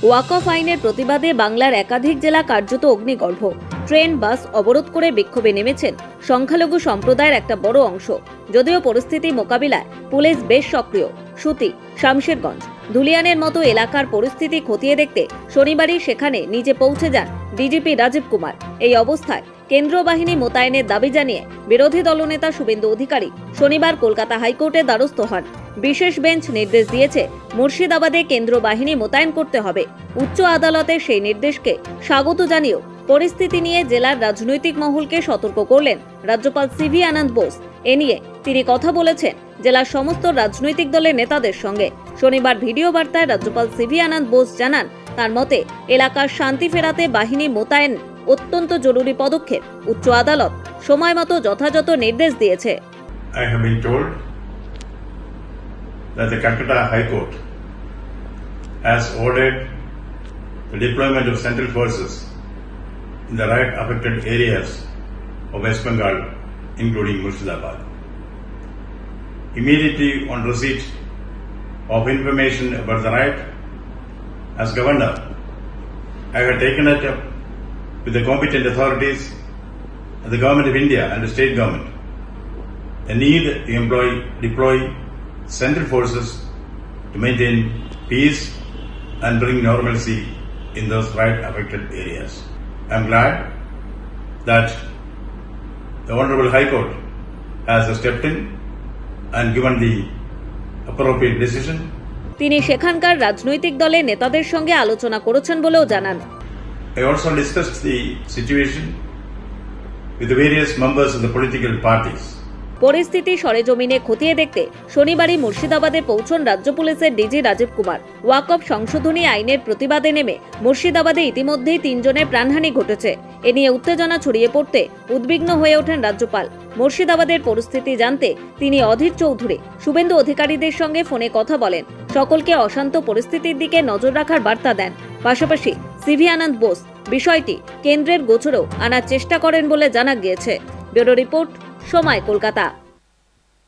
ওয়াকফ আইনের প্রতিবাদে বাংলার একাধিক জেলা কার্যত অগ্নিগর্ভ। ট্রেন বাস অবরোধ করে বিক্ষোভে নেমেছেন সংখ্যালঘু সম্প্রদায়ের একটা বড় অংশ। যদিও পরিস্থিতি মোকাবিলায় পুলিশ বেশ সক্রিয়। সুতি, শামশেরগঞ্জ, ধুলিয়ানের মতো এলাকার পরিস্থিতি খতিয়ে দেখতে শনিবারই সেখানে নিজে পৌঁছে যান ডিজিপি রাজীব কুমার। এই অবস্থায় কেন্দ্রীয় বাহিনী মোতায়েনের দাবি জানিয়ে বিরোধী দলনেতা শুভেন্দু অধিকারী শনিবার কলকাতা হাইকোর্টের দ্বারস্থ হন। বিশেষ বেঞ্চ নির্দেশ দিয়েছে মুর্শিদাবাদে কেন্দ্রীয় বাহিনী মোতায়েন করতে হবে। উচ্চ আদালতের সেই নির্দেশকে স্বাগত জানিয়েও পরিস্থিতি নিয়ে জেলার রাজনৈতিক মহলকে সতর্ক করলেন রাজ্যপাল সিভি আনন্দ বোস। এ নিয়ে তিনি কথা বলেছেন জেলার সমস্ত রাজনৈতিক দলের নেতাদের সঙ্গে। শনিবার ভিডিও বার্তায় রাজ্যপাল সিভি আনন্দ বোস জানান, তার মতে এলাকার শান্তি ফেরাতে বাহিনী মোতায়েন অত্যন্ত জরুরি পদক্ষেপ। উচ্চ আদালত সময়মতো যথাযথ নির্দেশ দিয়েছে। I have been told that the Calcutta High Court has ordered the deployment of central forces in the riot-affected areas of West Bengal, including Murshidabad. Immediately on receipt of information about the riot, as Governor, I have taken it up with the competent authorities and the Government of India and the state government. The need to deploy central forces to maintain peace and bring normalcy in those riot-affected areas. I am glad that the Honorable High Court has stepped in and given the appropriate decision. তিনি সেখানকার রাজনৈতিক দলের নেতাদের সঙ্গে আলোচনা করেছেন বলেও জানান। I also discussed the situation with the various members of the political parties. পরিস্থিতি সরেজমিনে খতিয়ে দেখতে শনিবারই মুর্শিদাবাদে পৌঁছন রাজ্য পুলিশের ডিজি রাজীব কুমার। ওয়াকফ সংশোধনী আইনের প্রতিবাদে নেমে মুর্শিদাবাদে ইতিমধ্যেই 3 জনের প্রাণহানি ঘটেছে। এ নিয়ে উত্তেজনা ছড়িয়ে পড়তে উদ্বিগ্ন হয়ে ওঠেন রাজ্যপাল। মুর্শিদাবাদের পরিস্থিতি জানতে তিনি অধীর চৌধুরী, শুভেন্দু অধিকারীদের সঙ্গে ফোনে কথা বলেন। সকলকে অশান্ত পরিস্থিতির দিকে নজর রাখার বার্তা দেন। পাশাপাশি সিভি আনন্দ বোস বিষয়টি কেন্দ্রের গোচরেও আনার চেষ্টা করেন বলে জানা গিয়েছে। ব্যুরো রিপোর্ট, সময়, কলকাতা।